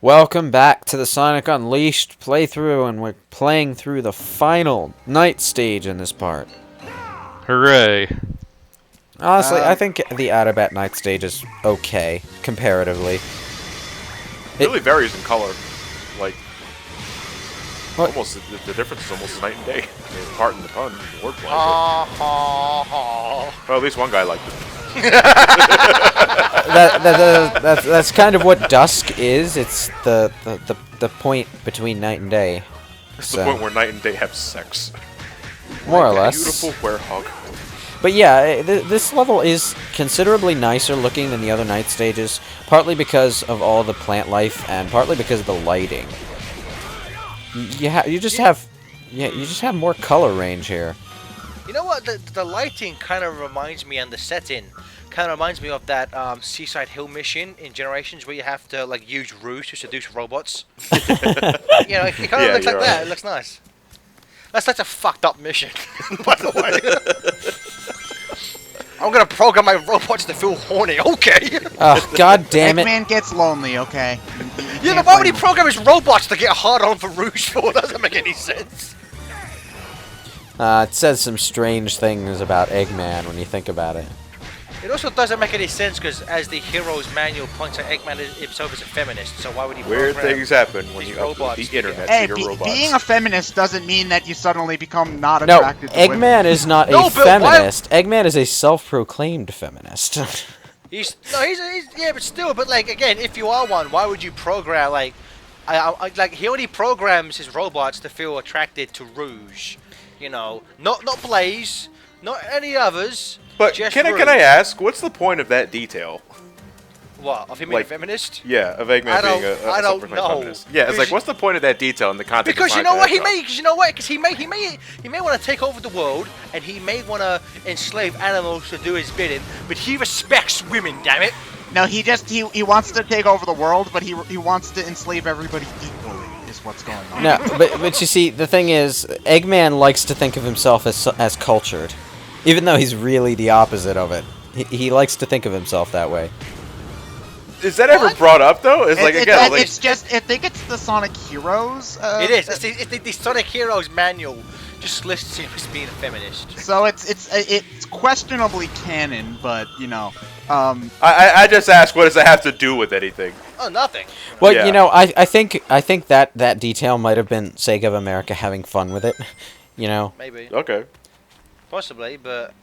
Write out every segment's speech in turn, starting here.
Welcome back to the Sonic Unleashed playthrough, and we're playing through the final night stage in this part. Hooray. Honestly, I think the Adabat night stage is okay, comparatively. It really varies in color. Like, What? almost the difference is almost night and day. I mean, pardon the pun, the wordplay. Well, at least one guy liked it. That's kind of what dusk is. It's the point between night and day. It's the point where night and day have sex. More or Like a less. Beautiful werehog. But yeah, this level is considerably nicer looking than the other night stages, partly because of all the plant life and partly because of the lighting. You just have more color range here. You know what? The lighting kind of reminds me, and the setting kind of reminds me of that Seaside Hill mission in Generations, where you have to like use ruse to seduce robots. You know, it kind of looks like that. It looks nice. That's such a fucked up mission, by the way. I'm gonna program my robots to feel horny. Okay. God damn it! Eggman gets lonely. Okay. Yeah, but why would he program his robots to get hard on for ruse for? Doesn't make any sense. It says some strange things about Eggman when you think about it. It also doesn't make any sense because, as the hero's manual points out, Eggman himself is a feminist. So why would he? Weird program things happen when these you upload robots the internet Hey, to your robots. being a feminist doesn't mean that you suddenly become not No, attracted to women. Eggman is not No, a but why- feminist. Eggman is a self-proclaimed feminist. he's yeah, but still, but like again, if you are one, why would you program like, like he only programs his robots to feel attracted to Rouge, you know, not Blaze, not any others. But just can Rouge. I ask, what's the point of that detail? What, of him being a Like, feminist? Yeah, of Eggman being a I don't self-proclaimed know. feminist. Yeah, it's like, what's the point of that detail in the context Because of you know what he Sonic the may, because you know what, because he may want to take over the world, and he may want to enslave animals to do his bidding, but he respects women. Damn it! No, he wants to take over the world, but he wants to enslave everybody equally. Is what's going on. No, but you see, the thing is, Eggman likes to think of himself as cultured, even though he's really the opposite of it. He likes to think of himself that way. Is that ever brought up though? It's like again, like It's just I think it's the Sonic Heroes. It is. It's the Sonic Heroes manual just lists him as being a feminist. So it's questionably canon, but you know. I just ask, what does that have to do with anything? Oh, nothing. Well, Yeah. you know, I think that detail might have been Sega of America having fun with it. You know. Maybe. Okay. Possibly, but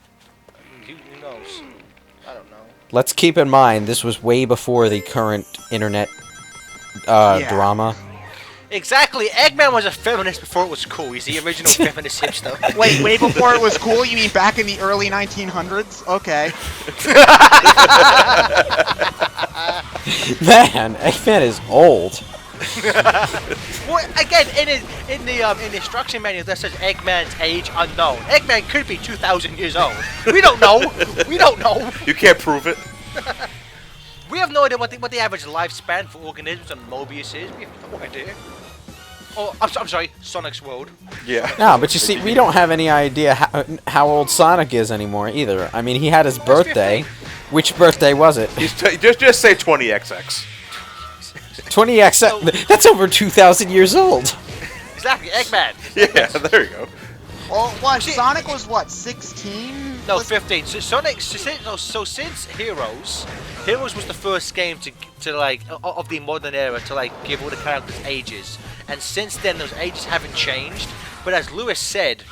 who knows? I don't know. Let's keep in mind this was way before the current internet drama. Exactly. Eggman was a feminist before it was cool. He's the original feminist hipster. Wait, way before it was cool? You mean back in the early 1900s? Okay. Man, Eggman is old. Well, again, in the instruction manual that says Eggman's age unknown. Eggman could be 2,000 years old. We don't know. We don't know. You can't prove it. We have no idea what the average lifespan for organisms on Mobius is. We have no idea. Oh, I'm sorry, Sonic's world. Yeah. No, but you see, we don't have any idea how old Sonic is anymore either. I mean, he had his birthday. Which birthday was it? Just say 20XX. 20X. That's over 2,000 years old. Exactly, Eggman. Yeah, there you go. Well, what? Sonic was what? 16? No, 15. So Sonic. So since Heroes was the first game to like of the modern era to like give all the characters ages, and since then those ages haven't changed. But as Lewis said,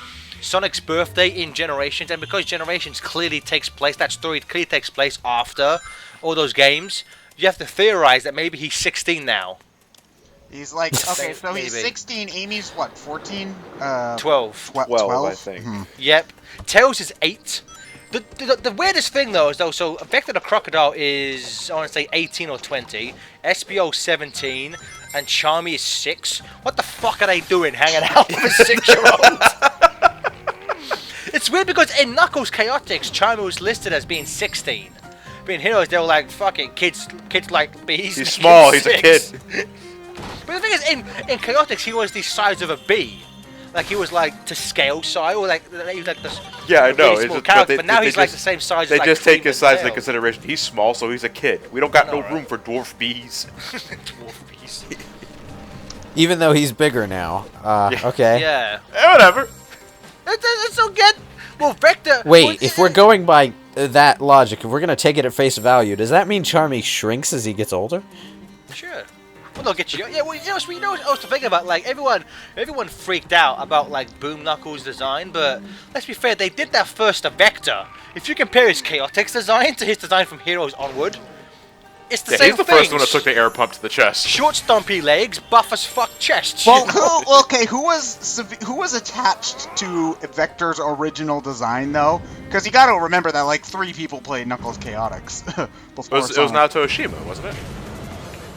Sonic's birthday in Generations, and because Generations clearly takes place, that story clearly takes place after all those games. You have to theorize that maybe he's 16 now. He's like, okay, so he's Maybe. 16, Amy's what, 14? 12. 12, I think. Yep. Tails is 8. The weirdest thing though is so Vector the Crocodile is, I want to say 18 or 20, SBO 17, and Charmy is 6. What the fuck are they doing hanging out with a 6-year-old? It's weird because in Knuckles Chaotix, Charmy was listed as being 16. But in Heroes, they were like, fuck it, kids like bees. He's small, he's a kid. But the thing is, in Chaotix, he was the size of a bee. Like he was like to scale size, or like he was like this. Yeah, I know. Really small character, but now he's like the same size. They as, like, just take his size into Tail. consideration. He's small, so he's a kid. We don't got I know, no room right? for dwarf bees. Dwarf beast. Even though he's bigger now. Okay. Yeah. Whatever. It's so good. Well, Vector. Wait, if we're going by that logic, if we're gonna take it at face value, does that mean Charmy shrinks as he gets older? Sure. Well, they'll get you. Yeah, well, you know what else to think about? Like, everyone freaked out about, like, Boom Knuckles' design, but let's be fair, they did that first to Vector. If you compare his Chaotix design to his design from Heroes onward, it's the same he's the thing. first one that took the air pump to the chest. Short, stumpy legs, buff as fuck chest. Well, who was attached to Vector's original design though? Because you got to remember that like 3 people played Knuckles Chaotix before. It was Sonic. Naoto Oshima, wasn't it?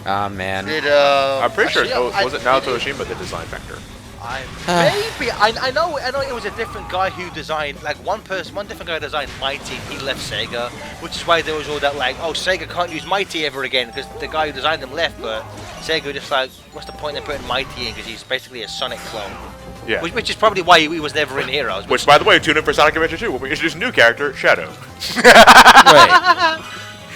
Ah, man. I'm pretty sure. actually, Was it Naoto Oshima that designed Vector? Maybe I know it was a different guy who designed, like, one different guy designed Mighty. He left Sega, which is why there was all that, like, oh, Sega can't use Mighty ever again because the guy who designed them left. But Sega was just like, what's the point in putting Mighty in, because he's basically a Sonic clone. Yeah. Which is probably why he was never in Heroes. Which, by the way, tune in for Sonic Adventure 2 when we introduce a new character, Shadow. Right.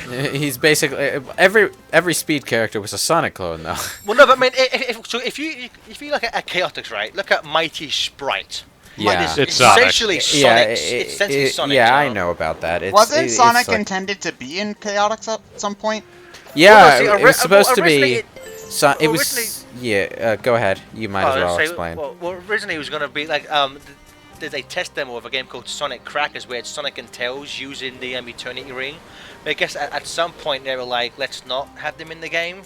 He's basically every Speed character was a Sonic clone, though. Well, no, but I mean, if you look at Chaotix, right? Look at Mighty Sprite. Yeah. It's Sonic. Essentially Sonic. It's essentially Sonic. Yeah, you I know? know about that. Wasn't Sonic it's like, intended to be in Chaotix at some point? Yeah, Well, no, see, it was supposed to originally be. It was. Yeah, go ahead. You might as well explain. Well, originally it was going to be like there's a test demo of a game called Sonic Crackers where it's Sonic and Tails using the Eternity Ring. But I guess at some point they were like, let's not have them in the game,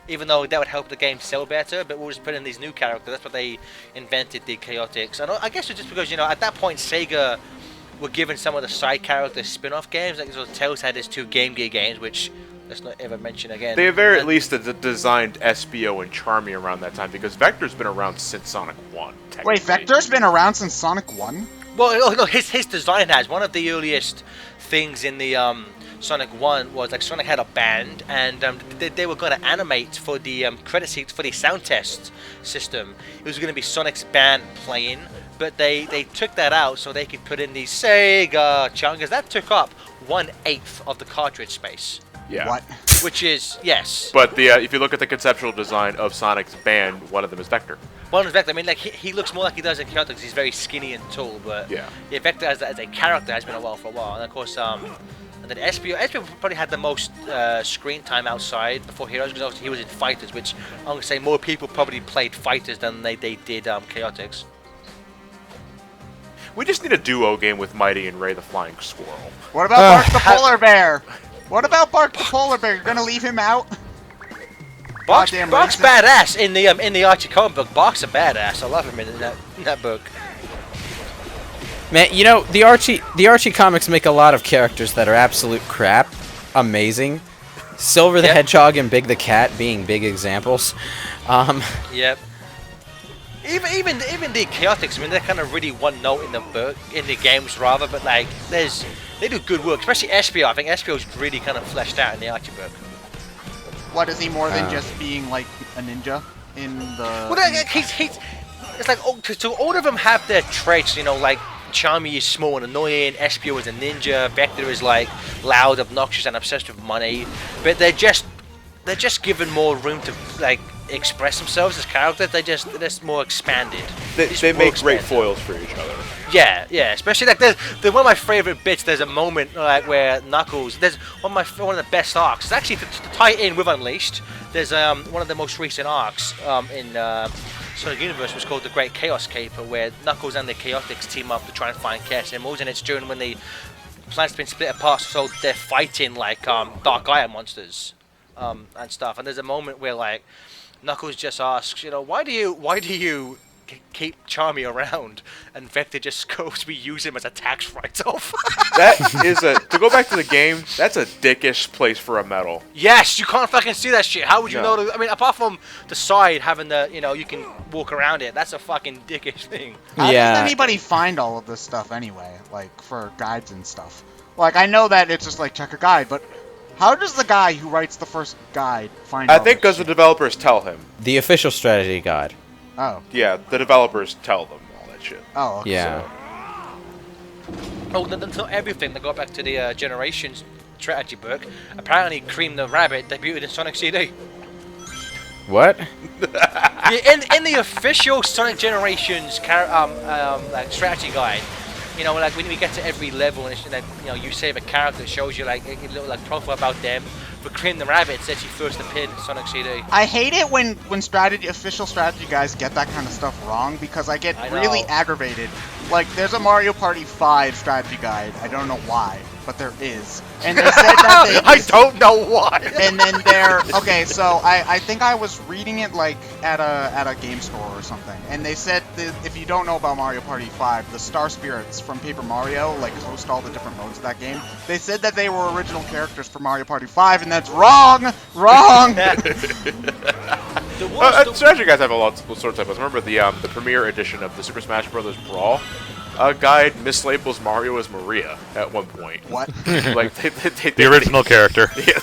even though that would help the game sell better. But we'll just put in these new characters. That's what they invented, the Chaotix. And I guess it's just because, you know, at that point Sega were given some of the side character spin-off games. Like, so Tails had his 2 Game Gear games, which let's not ever mention again. They very at least designed SBO and Charmy around that time, because Vector's been around since Sonic 1. Wait, Vector's been around since Sonic 1? Well, no, his design has. One of the earliest things in the Sonic 1 was, like, Sonic had a band, and they were going to animate for the credit seats for the sound test system. It was going to be Sonic's band playing, but they took that out so they could put in the Sega chunk, because that took up 1/8 of the cartridge space. Yeah. What? Which is, yes. But if you look at the conceptual design of Sonic's band, one of them is Vector. Well, in fact, I mean, like, he looks more like he does in Chaotix because he's very skinny and tall, but Yeah. Vector as a character has been a while for a while. And of course, and then SBO probably had the most screen time outside before Heroes, because obviously he was in Fighters, which I'm going to say more people probably played Fighters than they did Chaotix. We just need a duo game with Mighty and Ray the Flying Squirrel. What about Bark the Polar Bear? What about Bark the Polar Bear? You're gonna leave him out? Bark's Goddamn badass in the Archie comic book. Bark's a badass. I love him in that book. Man, you know, the Archie comics make a lot of characters that are absolute crap amazing. Silver the Yep. Hedgehog and Big the Cat being big examples. Yep. Even the Chaotix, I mean, they're kind of really one note in the book, in the games rather, but like they do good work, especially SBO. I think SBO's really kind of fleshed out in the Archie book. What is he more than just being like a ninja in the? Well, he's it's like, so all of them have their traits, you know, like Charmy is small and annoying, SBO is a ninja, Vector is like loud, obnoxious, and obsessed with money, but they're just given more room to like express themselves as characters. They're just more expanded. They make great foils for each other. Yeah, especially like there's one of my favorite bits. There's a moment like where Knuckles. There's one of the best arcs. It's actually to tie in with Unleashed. There's one of the most recent arcs in Sonic Universe was called the Great Chaos Caper, where Knuckles and the Chaotix team up to try and find Chaos Emeralds, and it's during when the planet's been split apart, so they're fighting like Dark Gaia monsters and stuff. And there's a moment where like Knuckles just asks, you know, why do you keep Charmy around? And Vector just goes, we use him as a tax write-off. That is to go back to the game, that's a dickish place for a medal. Yes, you can't fucking see that shit. How would you No. know? I mean, apart from the side having the, you know, you can walk around it. That's a fucking dickish thing. How Yeah. does anybody find all of this stuff anyway? Like for guides and stuff. Like I know that it's just like check a guide, but how does the guy who writes the first guide find? I all think this because the shit? developers tell him. The official strategy guide. Oh. Yeah, the developers tell them all Oh, okay. Yeah. Oh, that's not everything. They go back to the Generations strategy book. Apparently, Cream the Rabbit debuted in Sonic CD. What? In the official Sonic Generations like strategy guide, you know, like when we get to every level and it's, like, you know, you save a character, it shows you like a little like profile about them. For Cream the Rabbit, it says he first appeared in Sonic CD. I hate it when official strategy guys get that kind of stuff wrong because I get really aggravated. Like, there's a Mario Party 5 strategy guide. I don't know why, but there is. And they said that I don't know why. And then okay, so I think I was reading it like at a game store or something, and they said that if you don't know about Mario Party 5, the Star Spirits from Paper Mario like host all the different modes of that game. They said that they were original characters for Mario Party 5, and that's wrong. Strategy guys have a lot of sort of typos. Remember the premiere edition of the Super Smash Bros. Brawl guide mislabels Mario as Maria at one point. What? Like The original character. Yeah,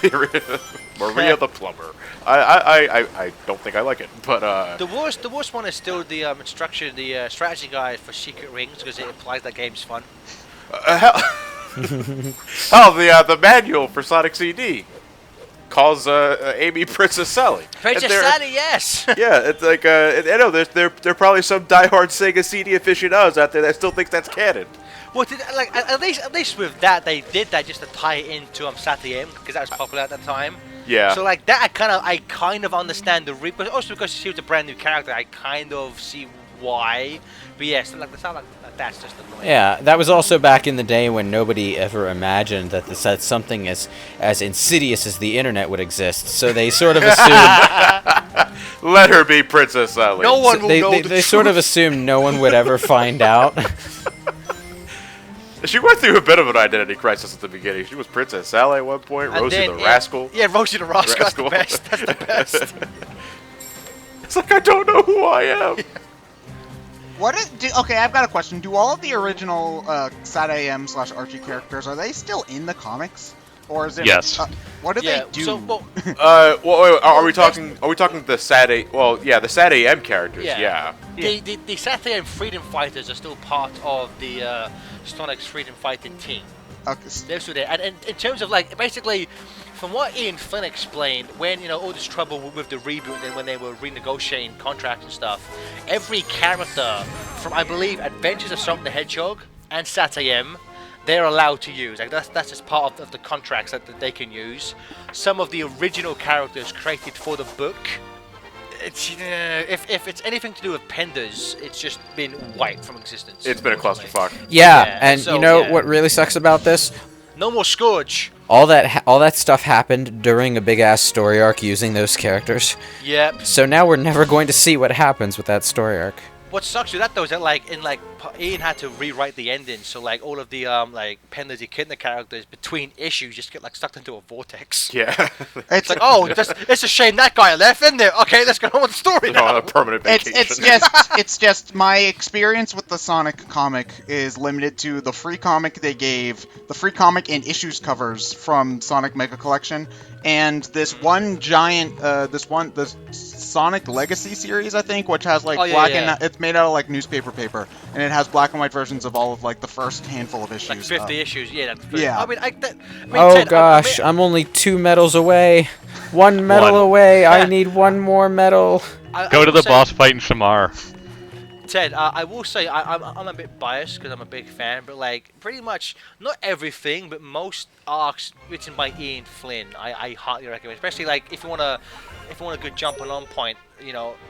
Maria the plumber. I don't think I like it, but the worst one is still the instruction, the strategy guide for Secret Rings because it implies that game's fun. Hell, the manual for Sonic CD calls Amy Princess Sally. Princess Sally, yes. Yeah, it's like I know there are probably some diehard Sega CD aficionados out there that still think that's canon. Well, at least with that they did that just to tie it into Saturday because that was popular at the time. Yeah. So like that, I kind of understand the but also because she was a brand new character, I kind of see why. But yes, that's just annoying. Yeah, that was also back in the day when nobody ever imagined that something as insidious as the internet would exist. So they sort of assumed. Let her be Princess Sally. No one will know the They truth. sort of assumed no one would ever find out. She went through a bit of an identity crisis at the beginning. She was Princess Sally at one point, And Rosie then, the Rascal. Yeah, Rosie the Rascal. That's the best. That's the best. It's like, I don't know who I am. Okay, I've got a question. Do all of the original SatAM/Archie characters, are they still in the comics? Or is it Yes. What do they do? So, Wait, are we talking the SatAM? Well, yeah, the SatAM characters. Yeah. The Saturday Freedom Fighters are still part of the Sonic's Freedom Fighting team. Okay. They're still there. And in terms of like basically, from what Ian Flynn explained, when all this trouble with the reboot and when they were renegotiating contracts and stuff, every character from I believe Adventures of Sonic the Hedgehog and SatAM, they're allowed to use. Like that's just part of the contracts that they can use. Some of the original characters created for the book, if it's anything to do with Penders, it's just been wiped from existence. It's been a clusterfuck. Yeah, and so, what really sucks about this? No more Scourge. All that stuff happened during a big ass story arc using those characters. Yep. So now we're never going to see what happens with that story arc. What sucks with that though is that Ian had to rewrite the ending, so like all of the Penders Echidna characters between issues just get like stuck into a vortex. Yeah. It's like, oh, it's a shame that guy left, isn't it? Okay, let's go on with the story now. On a permanent vacation. It's just my experience with the Sonic comic is limited to the free comic they gave, the free comic and issues covers from Sonic Mega Collection, and this one giant, the Sonic Legacy series, I think, which has like and it's made out of like newspaper paper, and it has black and white versions of all of like the first handful of issues. Like 50 issues, yeah. Yeah. I mean, oh gosh, I'm only 2 medals away. 1 medal away. Yeah. I need 1 more medal. Go to the boss fight in Shamar. Ted, I will say I'm a bit biased because I'm a big fan, but like pretty much not everything, but most arcs written by Ian Flynn, I heartily recommend. Especially like if you want a good jumping on point,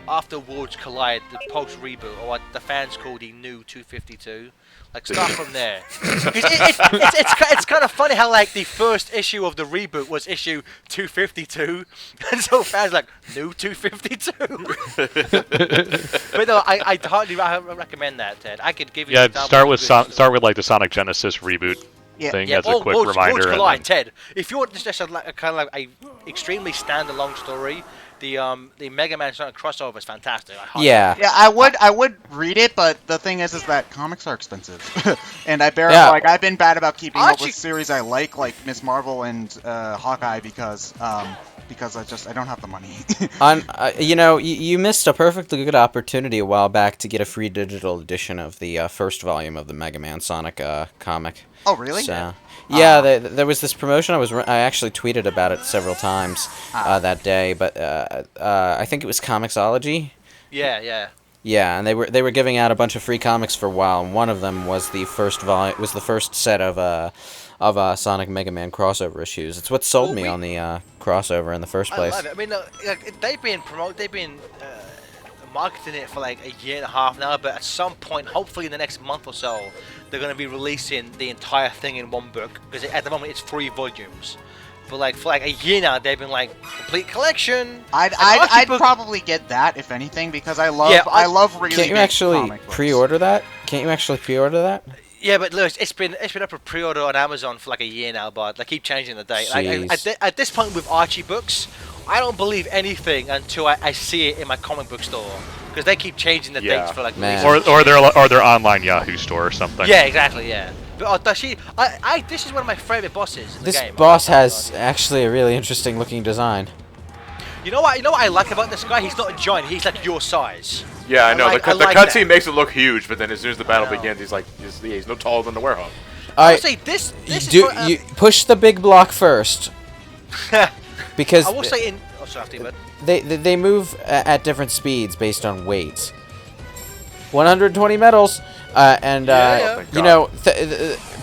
after Worlds Collide, the post reboot, or what the fans call the new 252. Like start from there. It's kind of funny how like the first issue of the reboot was issue 252, and so fans like new 252. But no, I hardly recommend that, Ted. I could give you. Yeah, start with like the Sonic Genesis reboot thing as a quick reminder. Collide, Ted. If you want just a kind of like a extremely standalone story. The Mega Man Sonic crossover is fantastic. I would read it, but the thing is that comics are expensive, and I've been bad about keeping up with series I like Miss Marvel and Hawkeye because because I don't have the money. You missed a perfectly good opportunity a while back to get a free digital edition of the first volume of the Mega Man Sonic comic. Oh, really? So, yeah, there was this promotion. I actually tweeted about it several times that day, but I think it was Comixology. Yeah. Yeah, and they were giving out a bunch of free comics for a while, and one of them was the first set of Sonic Mega Man crossover issues. It's what sold me on the crossover in the first place. I love it. I mean, they've been marketing it for like a year and a half now, but at some point, hopefully in the next month or so, they're going to be releasing the entire thing in one book, because at the moment it's 3 volumes. But for a year now, they've been like complete collection. I'd probably get that if anything, because I love really. Can't you actually pre-order that? Yeah, but Lewis, it's been up for pre-order on Amazon for like a year now, but they keep changing the date. At this point with Archie books, I don't believe anything until I see it in my comic book store, because they keep changing the dates for like or their online Yahoo store or something. Yeah, exactly. Yeah. But this is one of my favorite bosses in the game. This boss has actually a really interesting looking design. You know what I like about this guy? He's not a giant. He's like your size. Yeah, I know. The cutscene makes it look huge, but then as soon as the battle begins, he's no taller than the werewolf. I would say this you push the big block first. Because I will say sorry, but they move at different speeds based on weight. 120 medals.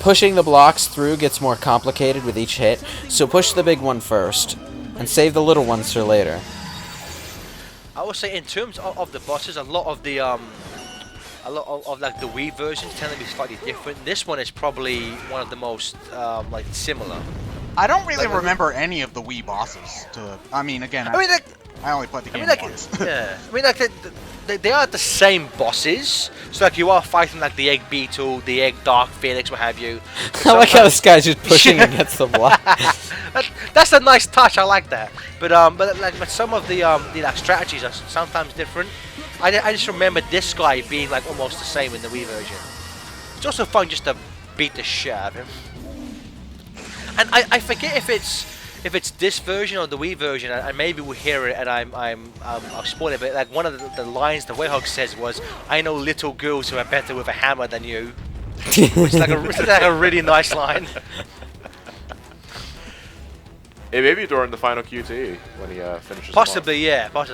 Pushing the blocks through gets more complicated with each hit, so push the big one first, and save the little ones for later. I would say in terms of the bosses, a lot of the like the Wii versions tend to be slightly different. This one is probably one of the most similar. I don't really remember any of the Wii bosses. I only played the game once. Yeah, I mean, they are the same bosses. So you are fighting the Egg Beetle, the Egg Dark Phoenix, what have you. I like how this guy's just pushing against the block. That's a nice touch. I like that. But some of the strategies are sometimes different. I just remember this guy being almost the same in the Wii version. It's also fun just to beat the shit out of him. And I forget if it's this version or the Wii version, and maybe we'll hear it, and I'll spoil it. But one of the lines the Werehog says was, "I know little girls who are better with a hammer than you," which is a really nice line. It may be during the final QTE when he finishes. Possibly. Yeah. But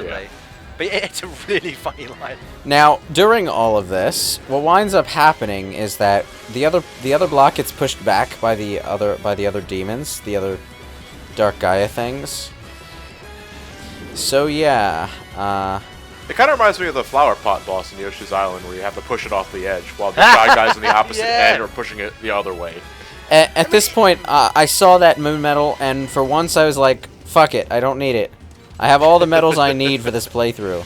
it's a really funny line. Now, during all of this, what winds up happening is that the other block gets pushed back by the other demons, the other Dark Gaia things. So yeah, it kind of reminds me of the flower pot boss in Yoshi's Island, where you have to push it off the edge while the side guys on the opposite end are pushing it the other way. At this point, I saw that moon medal, and for once I was like, "Fuck it, I don't need it. I have all the medals I need for this playthrough."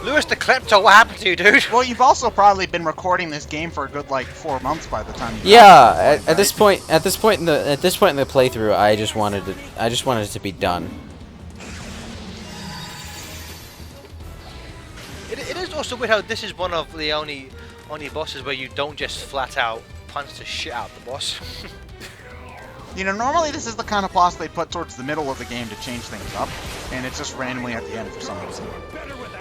Lewis the Klepto, what happened to you, dude? Well, you've also probably been recording this game for a good 4 months by the time. At this point in the playthrough, I just wanted it to be done. It is also weird how this is one of the only bosses where you don't just flat out punch the shit out the boss. Normally this is the kind of boss they put towards the middle of the game to change things up, and it's just randomly at the end for some reason.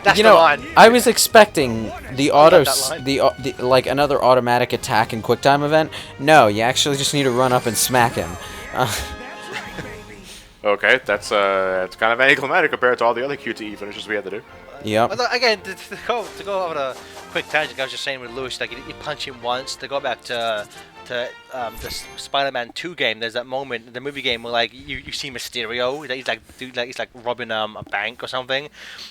That's the line. I was expecting the another automatic attack and QuickTime event. No, you actually just need to run up and smack him. Okay, that's kind of anticlimactic compared to all the other QTE finishes we had to do. Yep. Although, again, to go over a quick tangent, I was just saying with Lewis, you punch him once. To go back to the Spider-Man 2 game, there's that moment in the movie game where you see Mysterio, he's robbing a bank or something,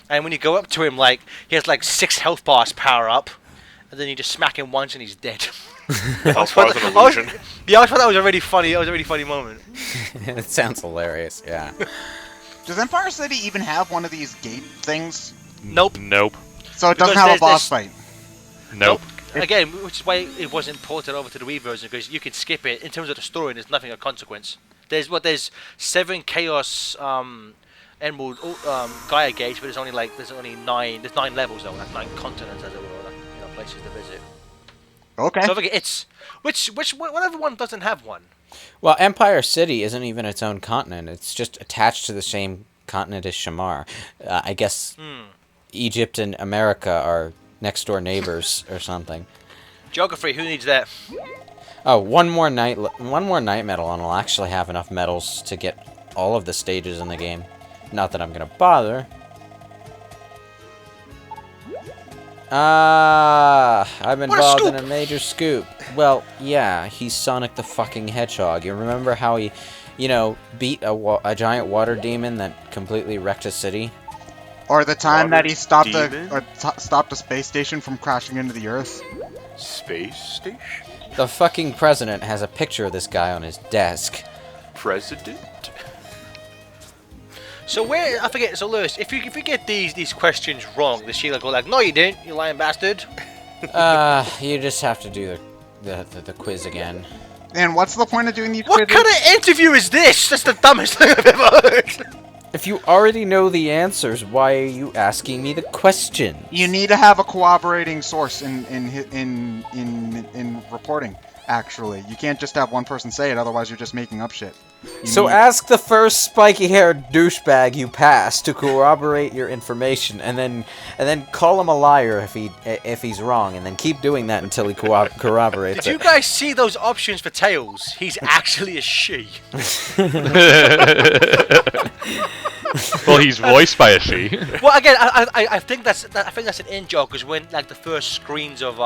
and when you go up to him, he has 6 health bars power up, and then you just smack him once and he's dead. I thought that was a really funny. It was a really funny moment. It sounds hilarious. Yeah. Does Empire City even have one of these gate things? Nope. So it doesn't have a boss fight. Nope. Again, which is why it wasn't ported over to the Wii version, because you could skip it. In terms of the story, there's nothing of consequence. There's 7 Chaos Emerald Gaia gates, but there's only 9. There's 9 levels though, 9 continents as it were, places to visit. Okay. So I think it's whatever one doesn't have one. Well, Empire City isn't even its own continent. It's just attached to the same continent is Shamar. I guess Egypt and America are next door neighbors or something. Geography, who needs that? Oh, one more night medal, and I'll actually have enough medals to get all of the stages in the game. Not that I'm gonna bother. I'm involved in a major scoop. Well, yeah, he's Sonic the fucking Hedgehog. You remember how he, beat a giant water demon that completely wrecked a city? Or the time that he stopped a space station from crashing into the Earth? Space station? The fucking president has a picture of this guy on his desk. President? So I forget. So Lewis, if you get these questions wrong, does Sheila go like, "No, you didn't, you lying bastard"? You just have to do the quiz again. And what's the point of doing these What quizzes? kind of interview is this? That's the dumbest thing I've ever heard. If you already know the answers, why are you asking me the questions? You need to have a corroborating source in reporting. Actually, you can't just have one person say it, otherwise you're just making up shit. So ask the first spiky-haired douchebag you pass to corroborate your information, and then call him a liar if he's wrong, and then keep doing that until he corroborates Did you guys see those options for Tails? He's actually a she. Well, he's voiced by a she. Well, again, I think that's an in joke, because when like the first screens of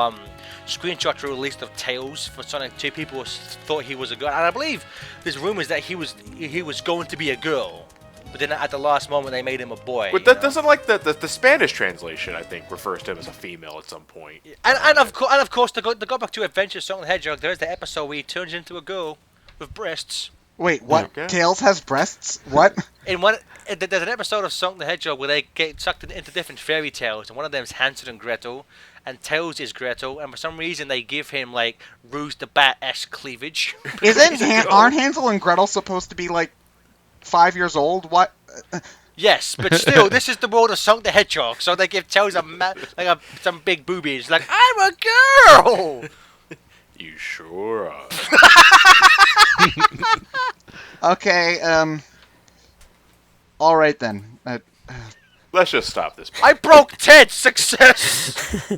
screenshots were released of Tails for Sonic 2, people thought he was a girl, and I believe there's rumors that he was going to be a girl, but then at the last moment they made him a boy. But that doesn't like the Spanish translation, I think, refers to him as a female at some point. And of course to go back to Adventure Sonic the Hedgehog, there's the episode where he turns into a girl with breasts. Wait, what? Okay. Tails has breasts? What? There's an episode of Sonic the Hedgehog where they get sucked into different fairy tales, and one of them is Hansel and Gretel, and Tails is Gretel, and for some reason they give him like Rouge the Bat-esque cleavage. Aren't Hansel and Gretel supposed to be like 5 years old? What? Yes, but still, this is the world of Sonic the Hedgehog, so they give Tails some big boobies, like, I'm a girl! You sure are. Okay, alright then. Let's just stop this. I broke Ted! Success!